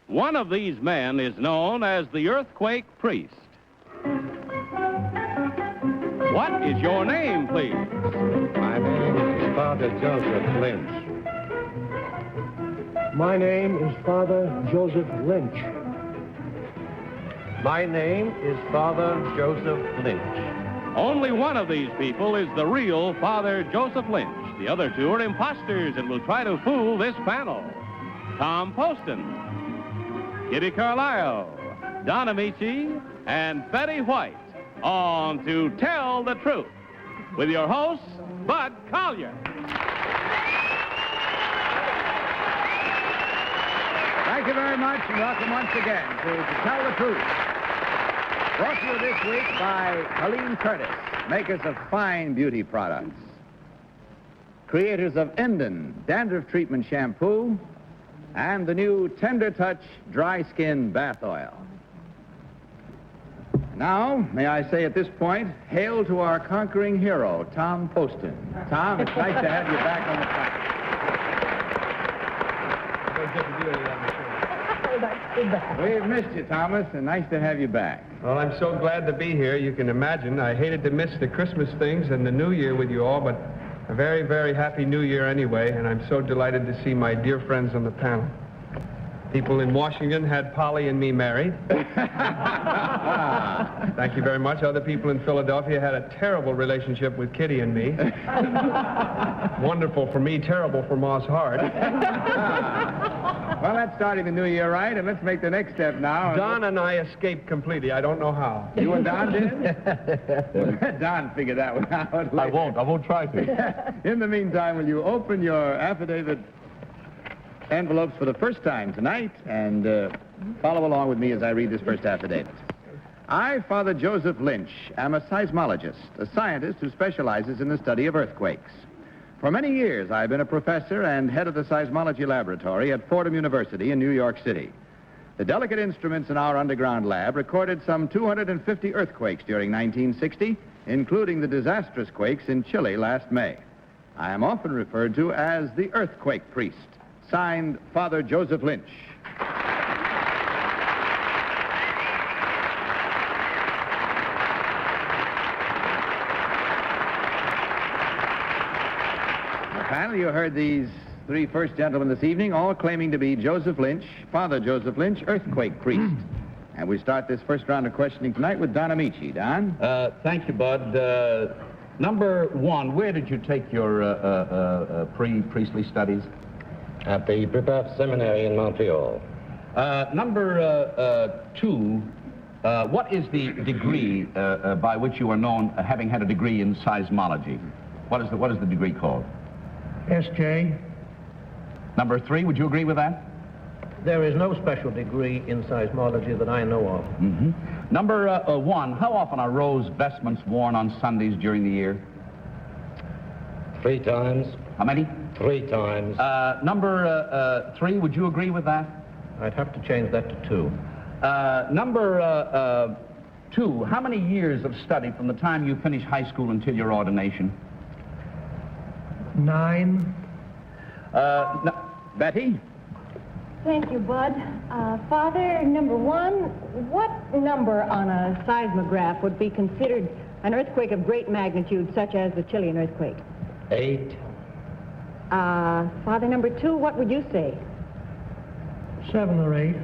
One of these men is known as the earthquake priest. What is your name, please? My name is Father Joseph Lynch. My name is Father Joseph Lynch. My name is Father Joseph Lynch. Only one of these people is the real Father Joseph Lynch. The other two are imposters and will try to fool this panel. Tom Poston, Kitty Carlisle, Don Ameche, and Betty White on To Tell the Truth with your host, Bud Collier. Thank you very much, and welcome once again to Tell the Truth. Brought to you this week by Helene Curtis, makers of fine beauty products. Creators of Enden Dandruff Treatment Shampoo and the new Tender Touch Dry Skin Bath Oil. Now, may I say at this point, hail to our conquering hero, Tom Poston. Tom, it's nice to have you back on the planet. We've missed you, Thomas, and nice to have you back. Well, I'm so glad to be here. You can imagine I hated to miss the Christmas things and the New Year with you all, but a very, very happy New Year anyway, and I'm so delighted to see my dear friends on the panel. People in Washington had Polly and me married. Thank you very much. Other people in Philadelphia had a terrible relationship with Kitty and me. Wonderful for me, terrible for Moss Hart. Well, that's starting the new year right, and let's make the next step now. Don and I escaped completely. I don't know how. You and Don did? Let Don figure that one out. I won't try to. In the meantime, will you open your affidavit envelopes for the first time tonight and follow along with me as I read this first affidavit. I, Father Joseph Lynch, am a seismologist, a scientist who specializes in the study of earthquakes. For many years, I've been a professor and head of the seismology laboratory at Fordham University in New York City. The delicate instruments in our underground lab recorded some 250 earthquakes during 1960, including the disastrous quakes in Chile last May. I am often referred to as the earthquake priest. Signed, Father Joseph Lynch. Panel, you heard these three first gentlemen this evening, all claiming to be Joseph Lynch, Father Joseph Lynch, earthquake priest. And we start this first round of questioning tonight with Don Ameche. Don? Thank you, Bud. Number one, where did you take your pre-priestly studies? At the Brebeuf Seminary in Montreal. Number two, what is the degree by which you are known, having had a degree in seismology? What is the degree called? S.J. Number three, would you agree with that? There is no special degree in seismology that I know of. Mm-hmm. Number one, how often are rose vestments worn on Sundays during the year? 3 times. How many? 3 times. Number three, would you agree with that? I'd have to change that to 2. Number two, how many years of study from the time you finish high school until your ordination? 9. Betty? Thank you, Bud. Father, number one, what number on a seismograph would be considered an earthquake of great magnitude, such as the Chilean earthquake? 8. Father, number two, what would you say? 7 or 8.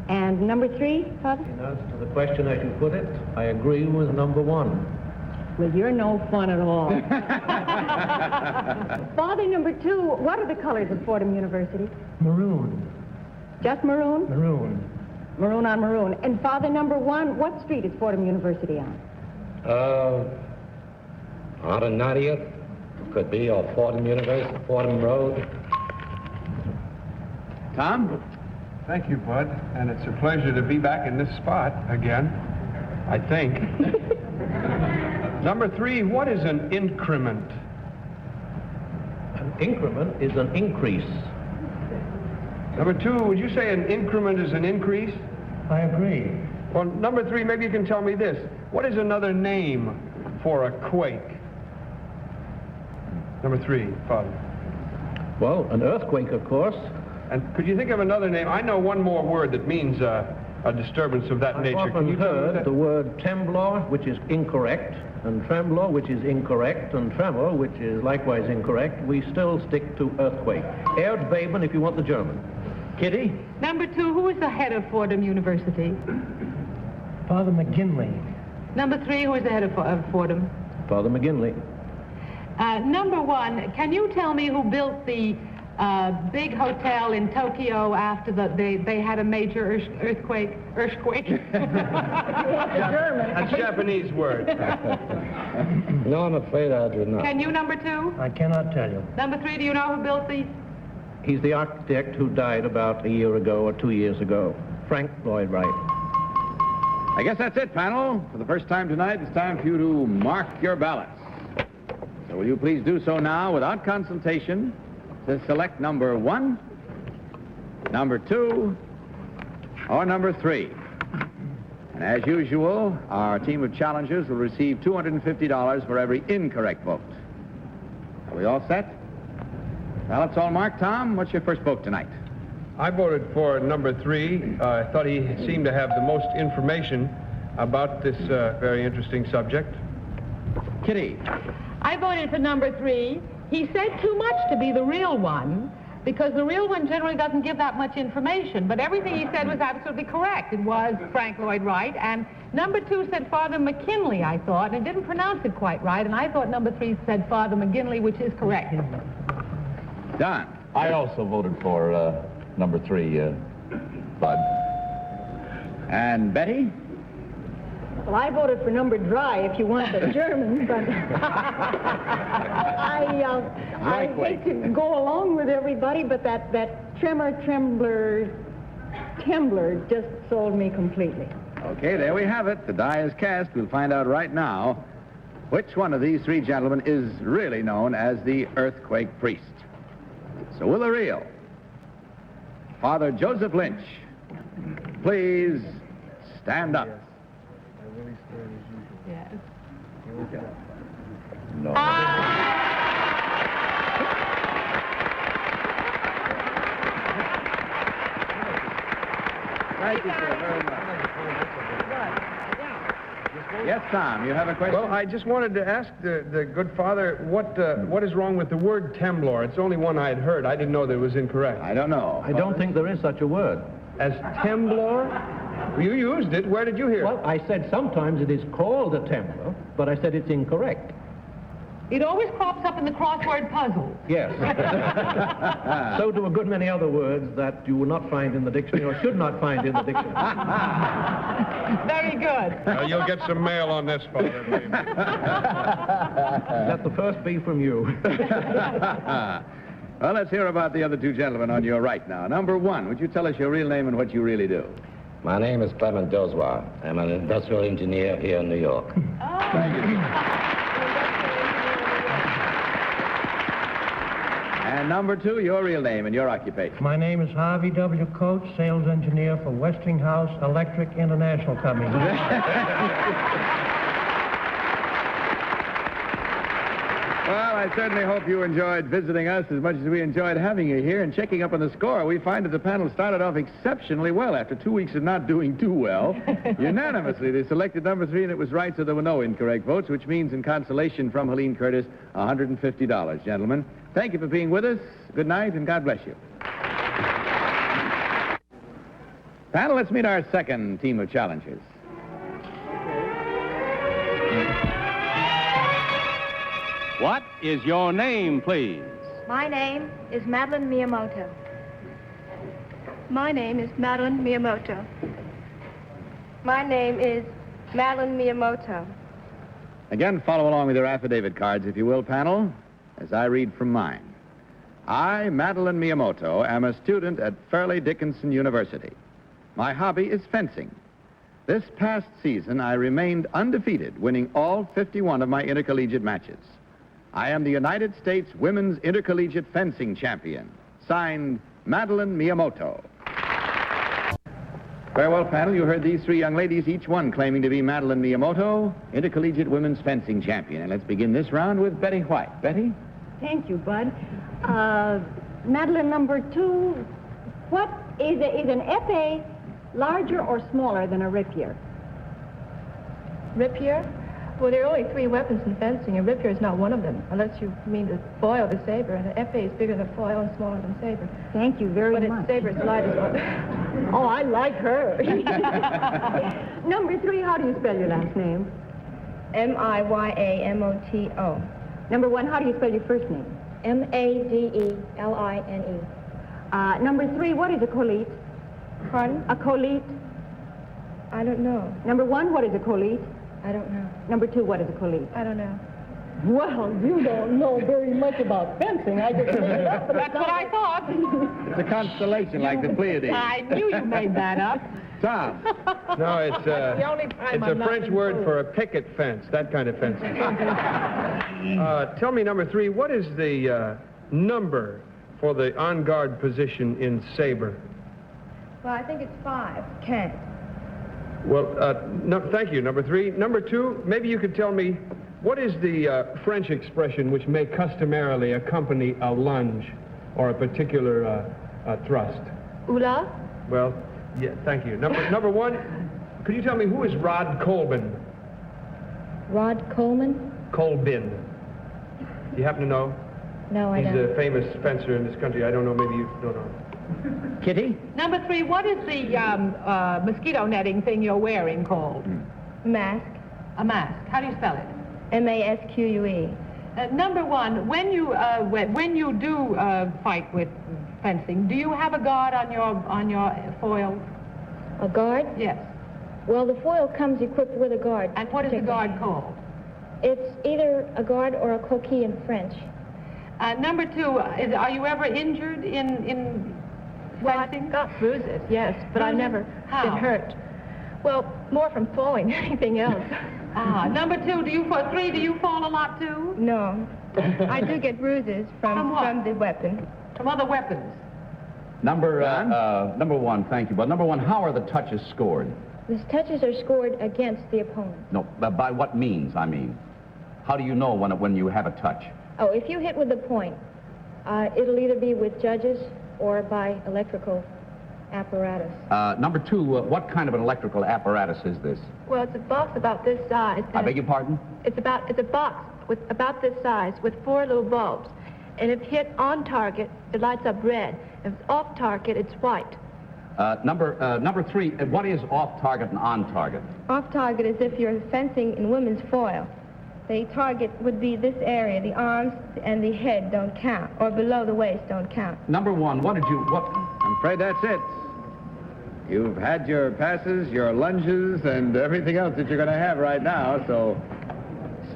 And number three, Father? In answer to the question as you put it, I agree with number 1. Well, you're no fun at all. Father, number two, what are the colors of Fordham University? Maroon. Just maroon? Maroon. Maroon on maroon. And Father, number one, what street is Fordham University on? On 90th. Could be, or Fordham University, Fordham Road. Tom? Thank you, Bud, and it's a pleasure to be back in this spot again, I think. Number 3, what is an increment? An increment is an increase. Number 2, would you say an increment is an increase? I agree. Well, number 3, maybe you can tell me this. What is another name for a quake? Number 3, Father. Well, an earthquake, of course. And could you think of another name? I know one more word that means a disturbance of that nature. I've Can you often tell me heard that? the word temblor, which is incorrect, and tremblor, which is incorrect, and tremor, which is likewise incorrect. We still stick to earthquake. Erdbeben if you want the German. Kitty? Number 2, who is the head of Fordham University? Father McGinley. Number 3, who is the head of Fordham? Father McGinley. Number 1, can you tell me who built the big hotel in Tokyo after they had a major earthquake? That's a Japanese word. No, I'm afraid I do not. Can you, number 2? I cannot tell you. Number 3, do you know who built the... He's the architect who died about a year ago or 2 years ago. Frank Lloyd Wright. I guess that's it, panel. For the first time tonight, it's time for you to mark your ballots. So will you please do so now without consultation to select number 1, number 2, or number 3. And as usual, our team of challengers will receive $250 for every incorrect vote. Are we all set? Ballots all marked. Tom, what's your first vote tonight? I voted for number 3. I thought he seemed to have the most information about this very interesting subject. Kitty. I voted for number 3. He said too much to be the real one, because the real one generally doesn't give that much information. But everything he said was absolutely correct. It was Frank Lloyd Wright. And number 2 said Father McKinley, I thought, and it didn't pronounce it quite right. And I thought number 3 said Father McGinley, which is correct. Don. I also voted for number 3, Bud. And Betty? Well, I voted for number dry if you want the German, but I hate to go along with everybody, but that trembler just sold me completely. Okay, there we have it. The die is cast. We'll find out right now which one of these 3 gentlemen is really known as the earthquake priest. So will the real Father Joseph Lynch please stand up? Yes. No. Thank you, sir, very much. Yes, Tom, you have a question? Well, I just wanted to ask the good father what is wrong with the word temblor. It's the only one I had heard. I didn't know that it was incorrect. I don't know. I don't think there is such a word. As temblor? You used it. Where did you hear it? Well, I said sometimes it is called a temblor, but I said it's incorrect. It always crops up in the crossword puzzle. Yes. So do a good many other words that you will not find in the dictionary or should not find in the dictionary. Very good. You'll get some mail on this, Father. believe me. Let the first be from you. Well, let's hear about the other 2 gentlemen on your right now. Number 1, would you tell us your real name and what you really do? My name is Clement Dozwa. I'm an industrial engineer here in New York. Thank you. And number 2, your real name and your occupation. My name is Harvey W. Coates, sales engineer for Westinghouse Electric International Company. Well, I certainly hope you enjoyed visiting us as much as we enjoyed having you here and checking up on the score. We find that the panel started off exceptionally well after 2 weeks of not doing too well. Unanimously, they selected number 3, and it was right, so there were no incorrect votes, which means in consolation from Helene Curtis, $150. Gentlemen, thank you for being with us. Good night, and God bless you. Panel, let's meet our second team of challengers. What is your name, please? My name is Madeline Miyamoto. My name is Madeline Miyamoto. My name is Madeline Miyamoto. Again, follow along with your affidavit cards, if you will, panel, as I read from mine. I, Madeline Miyamoto, am a student at Fairleigh Dickinson University. My hobby is fencing. This past season, I remained undefeated, winning all 51 of my intercollegiate matches. I am the United States Women's Intercollegiate Fencing Champion. Signed, Madeline Miyamoto. Very well, panel. You heard these 3 young ladies, each one claiming to be Madeline Miyamoto, Intercollegiate Women's Fencing Champion. And let's begin this round with Betty White. Betty? Thank you, Bud. Madeline number 2 What is an épée larger or smaller than a rapier? Rapier? Well, there are only 3 weapons in fencing, and rapier is not one of them, unless you mean the foil, the saber. And the épée is bigger than foil and smaller than saber. Thank you very much. But its saber is light as well. Oh, I like her. Number 3, how do you spell your last name? Miyamoto. Number 1, how do you spell your first name? Madeline. Number 3, what is a colite? Pardon? A colite. I don't know. Number 1, what is a colite? I don't know. Number 2, what is a colite? I don't know. Well, you don't know very much about fencing. I just made it up. That's what I thought. It's a constellation like the Pleiades. I knew you made that up. Tom. No, it's the only time it's I'm a not French being word fooled. for a picket fence, that kind of fencing. Tell me, number 3, what is the number for the on-guard position in saber? Well, I think it's 5. Can't. Well, no, thank you, number 3. Number 2, maybe you could tell me, what is the French expression which may customarily accompany a lunge or a particular thrust? Ula? Well, yeah, thank you. Number 1, could you tell me who is Rod Colvin? Rod Coleman? Colvin. Do you happen to know? No, I He's don't. a famous fencer in this country. I don't know, maybe you don't know. Kitty? Number 3, what is the mosquito netting thing you're wearing called? Mask. A mask. How do you spell it? Masque. Number 1, when you do fight with fencing, do you have a guard on your foil? A guard? Yes. Well, the foil comes equipped with a guard. And what is the guard called? It's either a guard or a coquille in French. Number 2, are you ever injured in fencing? I've got bruises, yes, but I've never How? been hurt. Well, more from falling than anything else. Number 2, do you fall a lot too? No. I do get bruises From what? from the weapon. From other weapons? Number 1, thank you. But number 1, how are the touches scored? The touches are scored against the opponent. No, but by what means, I mean? How do you know when you have a touch? Oh, if you hit with the point, it'll either be with judges or by electrical apparatus. Number 2, what kind of an electrical apparatus is this? Well, it's a box about this size. I beg your pardon? It's a box with about this size with 4 little bulbs. And if hit on target, it lights up red. If it's off target, it's white. Number 3, what is off target and on target? Off target is if you're fencing in women's foil. The target would be this area. The arms and the head don't count, or below the waist don't count. Number 1, what? I'm afraid that's it. You've had your passes, your lunges, and everything else that you're going to have right now, so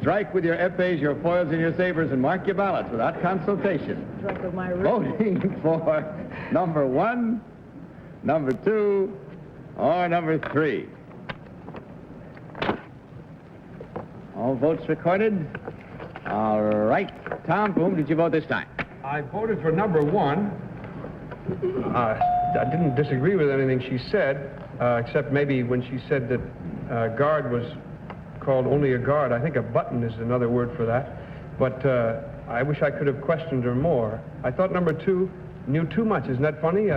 strike with your épées, your foils, and your sabers, and mark your ballots without consultation. Strike with my wrist. Voting for number 1, number 2, or number 3. All votes recorded. All right. Tom, for whom did you vote this time? I voted for number 1. I didn't disagree with anything she said, except maybe when she said that guard was called only a guard. I think a button is another word for that. But I wish I could have questioned her more. I thought number 2 knew too much. Isn't that funny?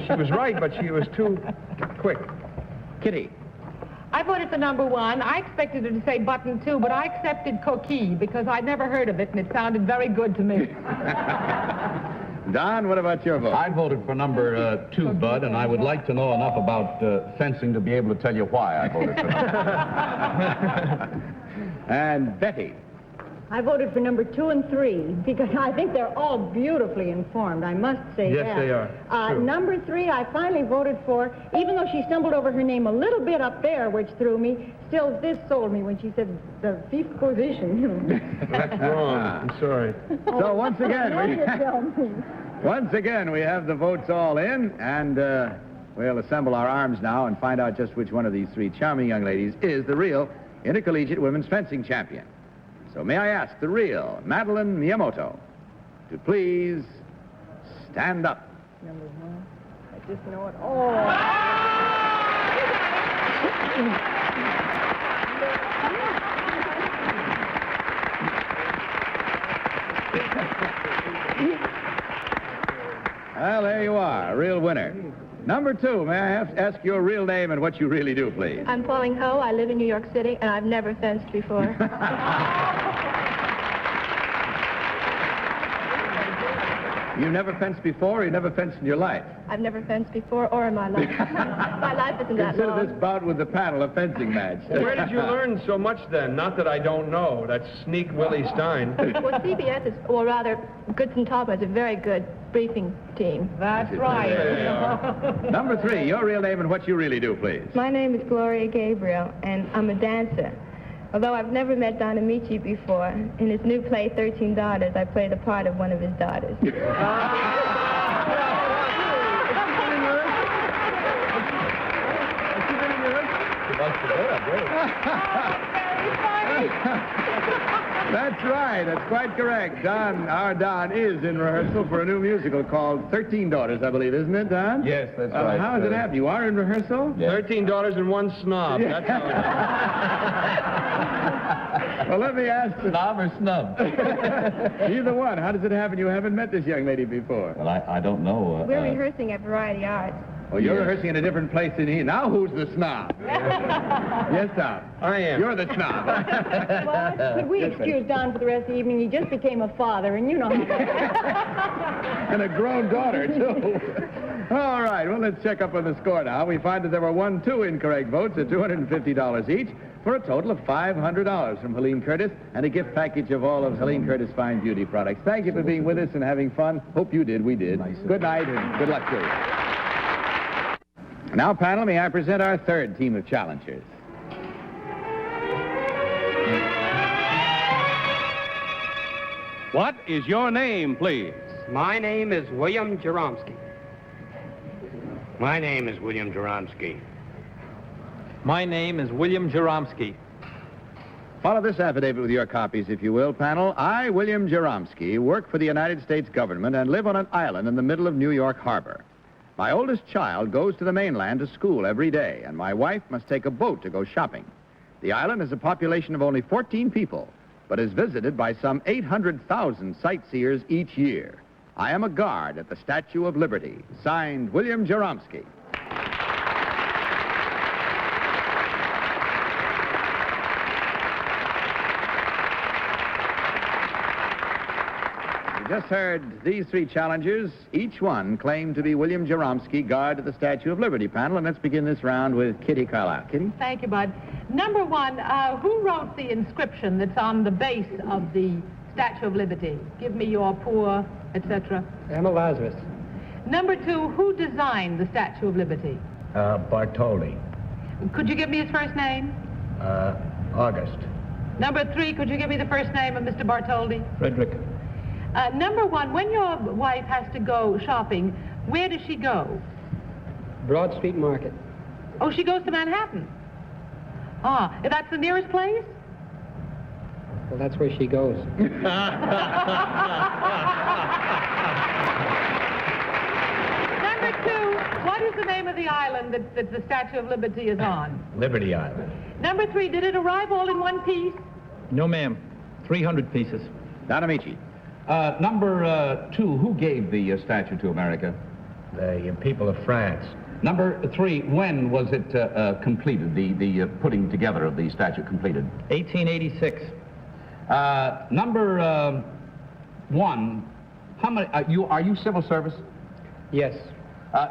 She was right, but she was too quick. Kitty. I voted for number 1. I expected her to say button 2, but I accepted coquille because I'd never heard of it, and it sounded very good to me. Don, what about your vote? I voted for number 2, Bud, and I would like to know enough about fencing to be able to tell you why I voted for that. And Betty. I voted for number 2 and 3 because I think they're all beautifully informed. I must say Yes, that. they are. True. Number 3, I finally voted for, even though she stumbled over her name a little bit up there, which threw me. Still, this sold me when she said the 5th position. That's wrong. I'm sorry. So once again, Tell me. once again, we have the votes all in, and we'll assemble our arms now and find out just which one of these 3 charming young ladies is the real intercollegiate women's fencing champion. So may I ask the real Madeline Miyamoto to please stand up. Number 1. I just know it all. Well, there you are, a real winner. Number 2, may I ask your real name and what you really do, please? I'm Pauline Ho. I live in New York City, and I've never fenced before. You never fenced before, or you never fenced in your life? I've never fenced before or in my life. My life isn't that Consider long. this bout with the panel a fencing match. Where did you learn so much then? Not that I don't know. That's Sneak Willie Stein. Well, CBS is, or rather, Goodson Tallman is a very good briefing team. That's right. Number 3, your real name and what you really do, please. My name is Gloria Gabriel, and I'm a dancer. Although I've never met Don Ameche before, in his new play, 13 Daughters, I play the part of one of his daughters. That's right. That's quite correct. Our Don is in rehearsal for a new musical called 13 Daughters, I believe, isn't it, Don? Yes, that's right. How has it happened? You are in rehearsal? Yes. 13 daughters and 1 snob. That's how it Well, let me ask you. Snob or snub? Either one. How does it happen you haven't met this young lady before? Well, I don't know. We're rehearsing at Variety Arts. Well, you're rehearsing in a different place than he. Now who's the snob? Yes, Don. I am. You're the snob. Well, could we excuse Don for the rest of the evening? He just became a father, and you know how that is. And a grown daughter, too. All right, well, let's check up on the score now. We find that there were 2 incorrect votes at $250 each, for a total of $500 from Helene Curtis and a gift package of all of Helene Curtis Fine Beauty products. Thank you for being with us and having fun. Hope you did. We did. Good night and good luck to you. Now, panel, may I present our 3rd team of challengers. What is your name, please? My name is William Jaromsky. My name is William Jaromsky. My name is William Jaromsky. Follow this affidavit with your copies, if you will, panel. I, William Jaromsky, work for the United States government and live on an island in the middle of New York Harbor. My oldest child goes to the mainland to school every day, and my wife must take a boat to go shopping. The island has a population of only 14 people, but is visited by some 800,000 sightseers each year. I am a guard at the Statue of Liberty. Signed, William Jaromsky. Just heard these 3 challengers. Each one claimed to be William Jaromsky, guard at the Statue of Liberty, panel. And let's begin this round with Kitty Carlisle. Kitty? Thank you, Bud. Number 1, who wrote the inscription that's on the base of the Statue of Liberty? Give me your poor, etc. Emma Lazarus. Number 2, who designed the Statue of Liberty? Bartoli. Could you give me his first name? August. Number 3, could you give me the first name of Mr. Bartholdi? Frederick. Number 1, when your wife has to go shopping, where does she go? Broad Street Market. Oh, she goes to Manhattan. Ah, that's the nearest place? Well, that's where she goes. Number 2, what is the name of the island that the Statue of Liberty is on? Liberty Island. Number 3, did it arrive all in one piece? No, ma'am. 300 pieces. Don Ameche. Number 2, who gave the statue to America? The people of France. Number 3, when was it completed, the putting together of the statue completed? 1886. Number 1, how many, are you civil service? Yes.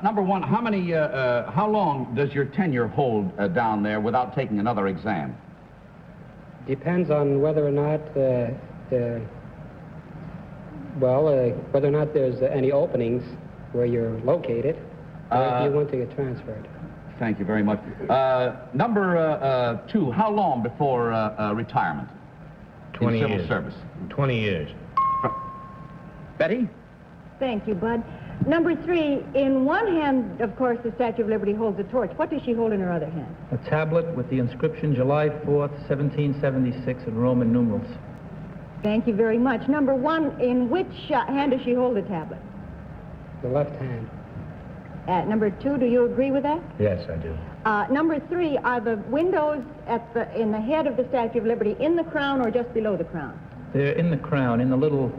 Number 1, how long does your tenure hold down there without taking another exam? Depends on whether or not, whether or not there's any openings where you're located, or if you want to get transferred. Thank you very much. Number 2, how long before retirement? 20 in civil years. service? 20 years. Betty? Thank you, Bud. Number 3, in one hand, of course, the Statue of Liberty holds a torch. What does she hold in her other hand? A tablet with the inscription July 4th, 1776 in Roman numerals. Thank you very much. Number 1, in which hand does she hold the tablet? The left hand. Number 2, do you agree with that? Yes, I do. Number 3, are the windows in the head of the Statue of Liberty in the crown or just below the crown? They're in the crown, in the little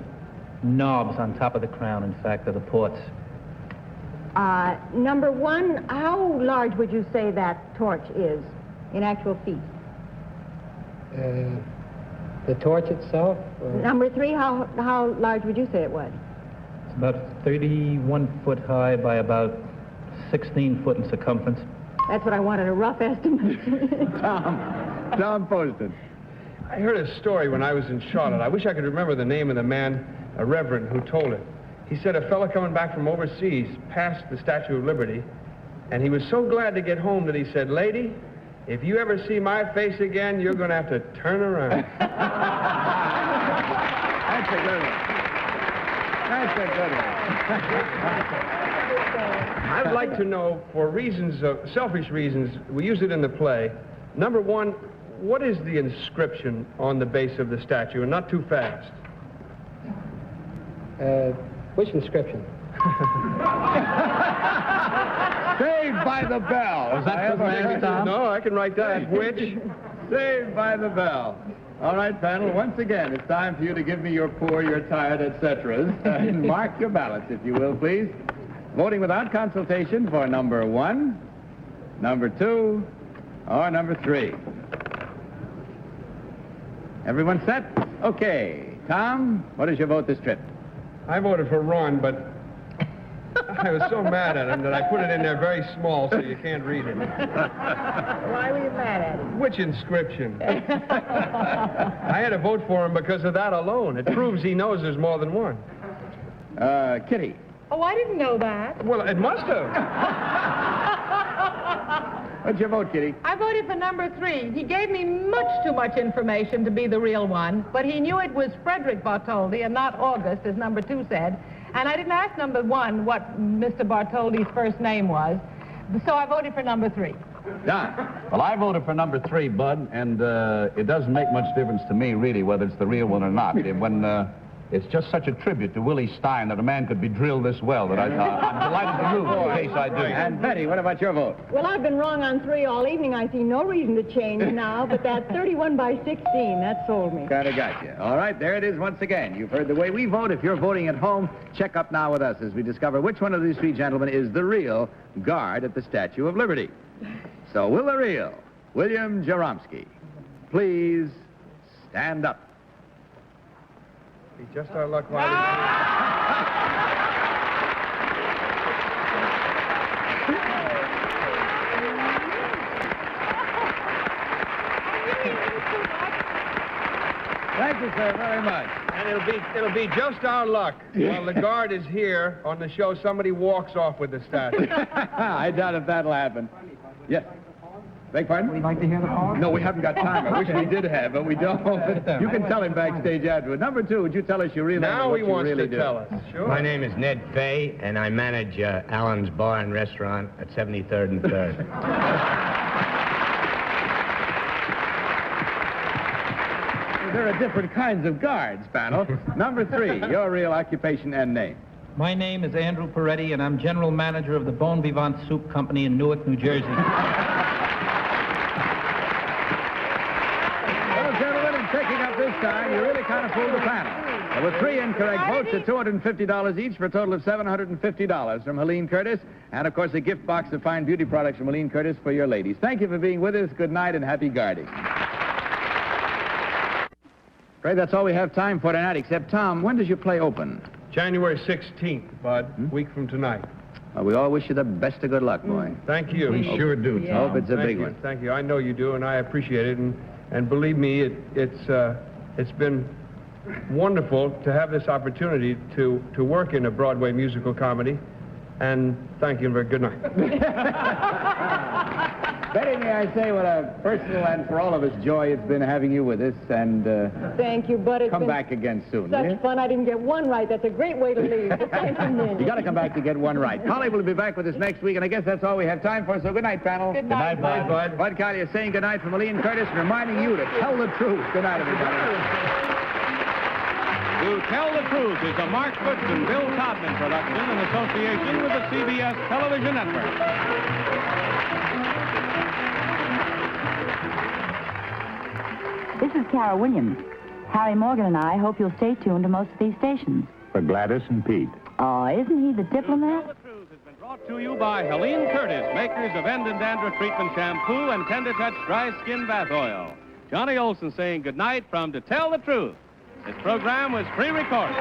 knobs on top of the crown, in fact, are the ports. Number one, how large would you say that torch is in actual feet? The torch itself? Number three, how large would you say it was? It's about 31 foot high by about 16 foot in circumference. That's what I wanted, a rough estimate. Tom Poston. I heard a story when I was in Charlotte. I wish I could remember the name of the man, a reverend, who told it. He said a fellow coming back from overseas passed the Statue of Liberty, and he was so glad to get home that he said, "Lady, if you ever see my face again, you're going to have to turn around." That's a good one. That's a good one. I'd like to know, for reasons of selfish reasons, we use it in the play. Number one, what is the inscription on the base of the statue? And not too fast. Which inscription? Saved by the bell. Is that for Tom? No, I can write that. Which? Saved by the bell. All right, panel, once again, it's time for you to give me your poor, your tired, etc. And mark your ballots, if you will, please. Voting without consultation for number 1, number 2, or number 3. Everyone set? Okay. Tom, what is your vote this trip? I voted for Ron, but I was so mad at him that I put it in there very small so you can't read it. Why were you mad at him? Which inscription? I had to vote for him because of that alone. It proves he knows there's more than one. Kitty. Oh, I didn't know that. Well, it must have. What's your vote, Kitty? I voted for number 3. He gave me much too much information to be the real one, but he knew it was Frederick Bartholdi and not August, as number 2 said. And I didn't ask number 1 what Mr. Bartholdi's first name was, so I voted for number 3. Don. Well, I voted for number 3, Bud, and it doesn't make much difference to me, really, whether it's the real one or not. It's just such a tribute to Willie Stein that a man could be drilled this well that I'm delighted to lose in case I do. And Betty, what about your vote? Well, I've been wrong on 3 all evening. I see no reason to change now, but that 31 by 16, that sold me. Kind of got you. All right, there it is once again. You've heard the way we vote. If you're voting at home, check up now with us as we discover which one of these 3 gentlemen is the real guard at the Statue of Liberty. So, will the real William Jaromsky please stand up? Be just our luck while Thank you, sir, very much. And it'll be just our luck. While the guard is here on the show, somebody walks off with the statue. I doubt if that'll happen. Yes. Beg pardon? Would you like to hear the poem? No, we haven't got time. I wish we did have, but we don't. You can tell him backstage afterward. Number 2, would you tell us you really Now what he you wants really to do? tell us. Sure. My name is Ned Fay, and I manage Allen's Bar and Restaurant at 73rd and 3rd. There are different kinds of guards, panel. Number 3, your real occupation and name. My name is Andrew Peretti, and I'm general manager of the Bon Vivant Soup Company in Newark, New Jersey. Well, gentlemen, in taking up this time, you really kind of fooled the panel. There were 3 incorrect votes at $250 each for a total of $750 from Helene Curtis. And, of course, a gift box of fine beauty products from Helene Curtis for your ladies. Thank you for being with us. Good night and happy guarding. Afraid that's all we have time for tonight, except, Tom, when does your play open? January 16th, Bud, week from tonight. Well, we all wish you the best of good luck, boy. Thank you. We sure do, Tom. Hope it's a Thank big you. one. Thank you. I know you do, and I appreciate it. And believe me, it's been wonderful to have this opportunity to work in a Broadway musical comedy. And thank you, and very good night. Betty, may I say what a personal and for all of us joy it's been having you with us, and Thank you, Bud. It's come been back again soon, will such you? fun. I didn't get one right. That's a great way to leave. But thank you, Minnie. You got to come back to get one right. Polly will be back with us next week, and I guess that's all we have time for, so good night, panel. Good night, Bye, Bud. Bud Collier saying good night from Helene Curtis and reminding you to tell the truth. Good night, everybody. To Tell the Truth is a Mark Foots and Bill Todman production in association with the CBS Television Network. This is Carol Williams. Harry Morgan and I hope you'll stay tuned to most of these stations. For Gladys and Pete. Oh, isn't he the diplomat? Brought to you by Helene Curtis, makers of End and Dandruff Treatment Shampoo and Tender Touch Dry Skin Bath Oil. Johnny Olson saying goodnight from To Tell the Truth. This program was pre-recorded.